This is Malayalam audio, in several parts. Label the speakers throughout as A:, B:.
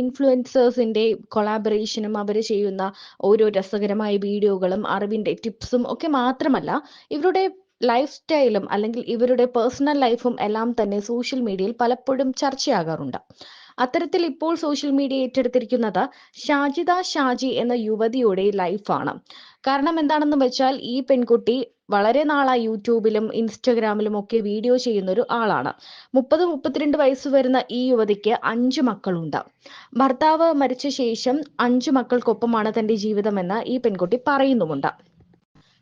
A: ഇൻഫ്ലുവൻസേഴ്സിന്റെ കൊളാബറേഷനും അവർ ചെയ്യുന്ന ഓരോ രസകരമായ വീഡിയോകളും അറിവിന്റെ ടിപ്സും ഒക്കെ മാത്രമല്ല, ഇവരുടെ ലൈഫ് സ്റ്റൈലും അല്ലെങ്കിൽ ഇവരുടെ പേഴ്സണൽ ലൈഫും എല്ലാം തന്നെ സോഷ്യൽ മീഡിയയിൽ പലപ്പോഴും ചർച്ചയാകാറുണ്ട്. അത്തരത്തിൽ ഇപ്പോൾ സോഷ്യൽ മീഡിയ ഏറ്റെടുത്തിരിക്കുന്നത് ഷാജിദ ഷാജി എന്ന യുവതിയുടെ ലൈഫാണ്. കാരണം എന്താണെന്ന് വെച്ചാൽ ഈ പെൺകുട്ടി വളരെ നാളായി യൂട്യൂബിലും ഇൻസ്റ്റഗ്രാമിലും ഒക്കെ വീഡിയോ ചെയ്യുന്ന ഒരു ആളാണ്. 30-32 വയസ്സ് വരുന്ന ഈ യുവതിക്ക് 5 മക്കളുണ്ട്. ഭർത്താവ് മരിച്ച ശേഷം 5 മക്കൾക്കൊപ്പമാണ് തന്റെ ജീവിതമെന്ന് ഈ പെൺകുട്ടി പറയുന്നുമുണ്ട്.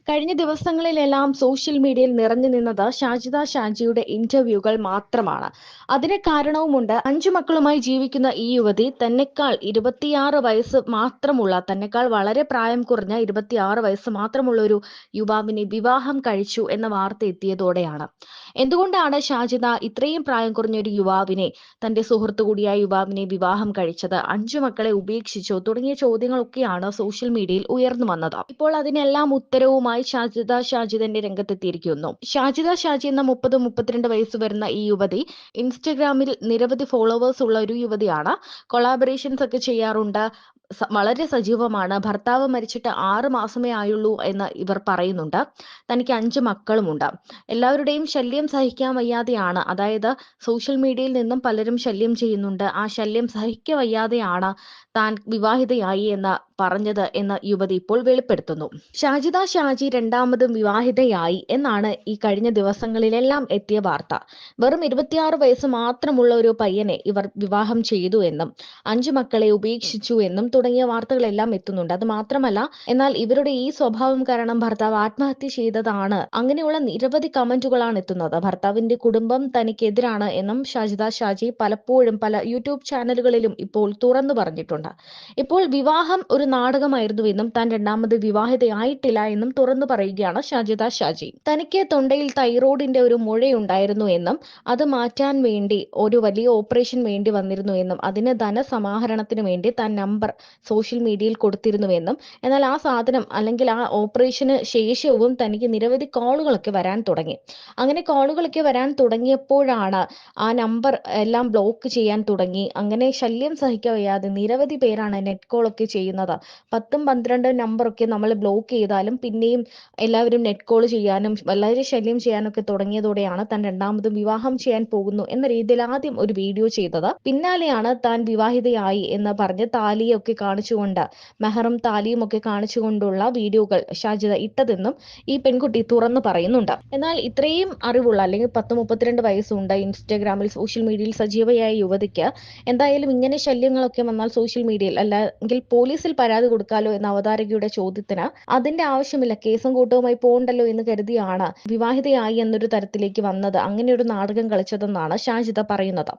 A: കഴിഞ്ഞ ദിവസങ്ങളിലെല്ലാം സോഷ്യൽ മീഡിയയിൽ നിറഞ്ഞു നിന്നത് ഷാജിദ ഷാജിയുടെ ഇന്റർവ്യൂകൾ മാത്രമാണ്. അതിന് കാരണവുമുണ്ട്. 5 മക്കളുമായി ജീവിക്കുന്ന ഈ യുവതി തന്നെക്കാൾ 26 വയസ്സ് മാത്രമുള്ള, തന്നെക്കാൾ വളരെ പ്രായം കുറഞ്ഞ 26 വയസ്സ് മാത്രമുള്ള ഒരു യുവാവിനെ വിവാഹം കഴിച്ചു എന്ന വാർത്ത എത്തിയതോടെയാണ്. എന്തുകൊണ്ടാണ് ഷാജിദ ഇത്രയും പ്രായം കുറഞ്ഞ ഒരു യുവാവിനെ, തന്റെ സുഹൃത്തു കൂടിയായ യുവാവിനെ വിവാഹം കഴിച്ചത്? 5 മക്കളെ ഉപേക്ഷിച്ചോ? തുടങ്ങിയ ചോദ്യങ്ങളൊക്കെയാണ് സോഷ്യൽ മീഡിയയിൽ ഉയർന്നു വന്നത്. ഇപ്പോൾ അതിനെല്ലാം ഉത്തരവുമായി ഷാജിദ ഷാജി തന്നെ രംഗത്തെത്തിയിരിക്കുന്നു. ഷാജിദ ഷാജി എന്ന 30-32 വയസ്സ് വരുന്ന ഈ യുവതി ഇൻസ്റ്റഗ്രാമിൽ നിരവധി ഫോളോവേഴ്സ് ഉള്ള ഒരു യുവതിയാണ്. കൊളാബറേഷൻസ് ഒക്കെ ചെയ്യാറുണ്ട്. വളരെ സജീവമാണ്. ഭർത്താവ് മരിച്ചിട്ട് 6 മാസമേ ആയുള്ളൂ എന്ന് ഇവർ പറയുന്നുണ്ട്. തനിക്ക് 5 മക്കളുമുണ്ട്. എല്ലാവരുടെയും ശല്യം സഹിക്കാൻ വയ്യാതെയാണ്, അതായത് സോഷ്യൽ മീഡിയയിൽ നിന്നും പലരും ശല്യം ചെയ്യുന്നുണ്ട്. ആ ശല്യം സഹിക്കാൻ വയ്യാതെയാണ് താൻ വിവാഹിതയായി എന്ന് പറഞ്ഞത് എന്ന് യുവതി ഇപ്പോൾ വെളിപ്പെടുത്തുന്നു. ഷാജിദ ഷാജി രണ്ടാമതും വിവാഹിതയായി എന്നാണ് ഈ കഴിഞ്ഞ ദിവസങ്ങളിലെല്ലാം എത്തിയ വാർത്ത. വെറും 26 വയസ്സ് മാത്രമുള്ള ഒരു പയ്യനെ ഇവർ വിവാഹം ചെയ്തു എന്നും 5 മക്കളെ ഉപേക്ഷിച്ചു എന്നും തുടങ്ങിയ വാർത്തകളെല്ലാം എത്തുന്നുണ്ട്. അത് മാത്രമല്ല, എന്നാൽ ഇവരുടെ ഈ സ്വഭാവം കാരണം ഭർത്താവ് ആത്മഹത്യ ചെയ്തതാണ്, അങ്ങനെയുള്ള നിരവധി കമന്റുകളാണ് എത്തുന്നത്. ഭർത്താവിന്റെ കുടുംബം തനിക്കെതിരാണ് എന്നും ഷാജിദ ഷാജി പലപ്പോഴും പല യൂട്യൂബ് ചാനലുകളിലും ഇപ്പോൾ തുറന്നു പറഞ്ഞിട്ടുണ്ട്. ഇപ്പോൾ വിവാഹം ഒരു നാടകമായിരുന്നുവെന്നും താൻ രണ്ടാമത് വിവാഹിതയായിട്ടില്ല എന്നും തുറന്നു പറയുകയാണ് ഷാജിദ ഷാജി. തനിക്ക് തൊണ്ടയിൽ തൈറോയിഡിന്റെ ഒരു മുഴയുണ്ടായിരുന്നു എന്നും അത് മാറ്റാൻ വേണ്ടി ഒരു വലിയ ഓപ്പറേഷൻ വേണ്ടി വന്നിരുന്നു എന്നും അതിന് ധനസമാഹരണത്തിന് വേണ്ടി താൻ നമ്പർ സോഷ്യൽ മീഡിയയിൽ കൊടുത്തിരുന്നുവെന്നും, എന്നാൽ ആ സാധനം അല്ലെങ്കിൽ ആ ഓപ്പറേഷന് ശേഷവും തനിക്ക് നിരവധി കോളുകളൊക്കെ വരാൻ തുടങ്ങി. അങ്ങനെ കോളുകളൊക്കെ വരാൻ തുടങ്ങിയപ്പോഴാണ് ആ നമ്പർ എല്ലാം ബ്ലോക്ക് ചെയ്യാൻ തുടങ്ങി. അങ്ങനെ ശല്യം സഹിക്കാൻ വയ്യാതെ നിരവധി പേരാണ് നെറ്റ് കോൾ ഒക്കെ ചെയ്യുന്നത്. 10-12 നമ്പറൊക്കെ നമ്മൾ ബ്ലോക്ക് ചെയ്താലും പിന്നെയും എല്ലാവരും നെറ്റ് കോൾ ചെയ്യാനും വളരെ ശല്യം ചെയ്യാനൊക്കെ തുടങ്ങിയതോടെയാണ് താൻ രണ്ടാമതും വിവാഹം ചെയ്യാൻ പോകുന്നു എന്ന രീതിയിൽ ആദ്യം ഒരു വീഡിയോ ചെയ്തത്. പിന്നാലെയാണ് താൻ വിവാഹിതയായി എന്ന് പറഞ്ഞ് താലിയൊക്കെ കാണിച്ചുകൊണ്ട്, മെഹറും താലിയും ഒക്കെ കാണിച്ചുകൊണ്ടുള്ള വീഡിയോകൾ ഷാജിദ ഇട്ടതെന്നും ഈ പെൺകുട്ടി തുറന്നു പറയുന്നുണ്ട്. എന്നാൽ ഇത്രയും അറിവുള്ള, അല്ലെങ്കിൽ 10-32 വയസ്സുണ്ട്, ഇൻസ്റ്റഗ്രാമിൽ സോഷ്യൽ മീഡിയയിൽ സജീവയായ യുവതിക്ക് എന്തായാലും ഇങ്ങനെ ശല്യങ്ങളൊക്കെ വന്നാൽ സോഷ്യൽ മീഡിയയിൽ അല്ലെങ്കിൽ പോലീസിൽ പരാതി കൊടുക്കാലോ എന്ന അവതാരകയുടെ ചോദ്യത്തിന് അതിന്റെ ആവശ്യമില്ല, കേസും കൂട്ടവുമായി പോകണ്ടല്ലോ എന്ന് കരുതിയാണ് വിവാഹിതയായി എന്നൊരു തരത്തിലേക്ക് വന്നത്, അങ്ങനെ ഒരു നാടകം കളിച്ചതെന്നാണ് ഷാജിദ പറയുന്നത്.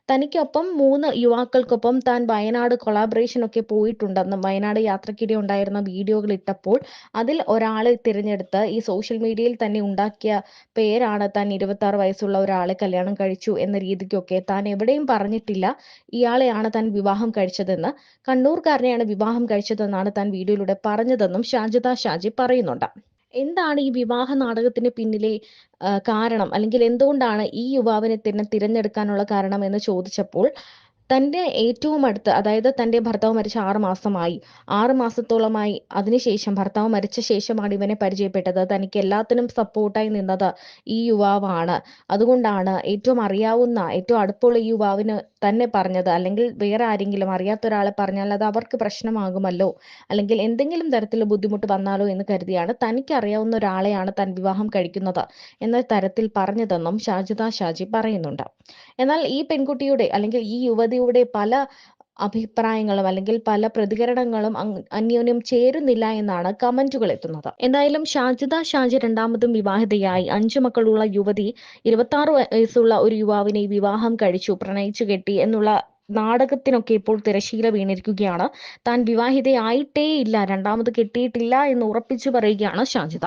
A: തനിക്കൊപ്പം 3 യുവാക്കൾക്കൊപ്പം താൻ വയനാട് കൊളാബറേഷൻ ഒക്കെ പോയിട്ടുണ്ടെന്നും വയനാട് യാത്രക്കിടെ ഉണ്ടായിരുന്ന വീഡിയോകൾ ഇട്ടപ്പോൾ അതിൽ ഒരാളെ തിരഞ്ഞെടുത്ത് ഈ സോഷ്യൽ മീഡിയയിൽ തന്നെ ഉണ്ടാക്കിയ പേരാണ് താൻ 26 വയസ്സുള്ള ഒരാളെ കല്യാണം കഴിച്ചു എന്ന രീതിക്കൊക്കെ താൻ എവിടെയും പറഞ്ഞിട്ടില്ല. ഇയാളെയാണ് താൻ വിവാഹം കഴിച്ചതെന്ന്, കണ്ണൂർക്കാരനെയാണ് വിവാഹം കഴിച്ചതെന്നാണ് താൻ വീഡിയോയിലൂടെ പറഞ്ഞതെന്നും ഷാജിദ ഷാജി പറയുന്നുണ്ട്. എന്താണ് ഈ വിവാഹ നാടകത്തിന് പിന്നിലെ കാരണം, അല്ലെങ്കിൽ എന്തുകൊണ്ടാണ് ഈ യുവാവിനെ തന്നെ തിരഞ്ഞെടുക്കാനുള്ള കാരണം എന്ന് ചോദിച്ചപ്പോൾ, തന്റെ ഏറ്റവും അടുത്ത്, അതായത് തന്റെ ഭർത്താവ് മരിച്ച 6 മാസമായി, 6 മാസത്തോളമായി, അതിനുശേഷം ഭർത്താവ് മരിച്ച ശേഷമാണ് ഇവനെ പരിചയപ്പെട്ടത്. തനിക്ക് എല്ലാത്തിനും സപ്പോർട്ടായി നിന്നത് ഈ യുവാവാണ്. അതുകൊണ്ടാണ് ഏറ്റവും അറിയാവുന്ന, ഏറ്റവും അടുപ്പമുള്ള ഈ യുവാവിന് തന്നെ പറഞ്ഞത്. അല്ലെങ്കിൽ വേറെ ആരെങ്കിലും അറിയാത്ത ഒരാളെ പറഞ്ഞാൽ അത് അവർക്ക് പ്രശ്നമാകുമല്ലോ, അല്ലെങ്കിൽ എന്തെങ്കിലും തരത്തിലുള്ള ബുദ്ധിമുട്ട് വന്നാലോ എന്ന് കരുതിയാണ് തനിക്ക് അറിയാവുന്ന ഒരാളെയാണ് താൻ വിവാഹം കഴിക്കുന്നത് എന്ന തരത്തിൽ പറഞ്ഞതെന്നും ഷാജിദ ഷാജി പറയുന്നുണ്ട്. എന്നാൽ ഈ പെൺകുട്ടിയുടെ, അല്ലെങ്കിൽ ഈ യുവതിയുടെ പല അഭിപ്രായങ്ങളും അല്ലെങ്കിൽ പല പ്രതികരണങ്ങളും അന്യോന്യം ചേരുന്നില്ല എന്നാണ് കമന്റുകൾ എത്തുന്നത്. എന്തായാലും ഷാജിദ ഷാജി രണ്ടാമതും വിവാഹിതയായി 5 മക്കളുള്ള യുവതി 26 വയസ്സുള്ള ഒരു യുവാവിനെ വിവാഹം കഴിച്ചു, പ്രണയിച്ചു കെട്ടി എന്നുള്ള നാടകത്തിനൊക്കെ ഇപ്പോൾ തിരശീല വീണിരിക്കുകയാണ്. താൻ വിവാഹിതയായിട്ടേ ഇല്ല, രണ്ടാമത് കെട്ടിയിട്ടില്ല എന്ന് ഉറപ്പിച്ചു പറയുകയാണ് ഷാജിദ.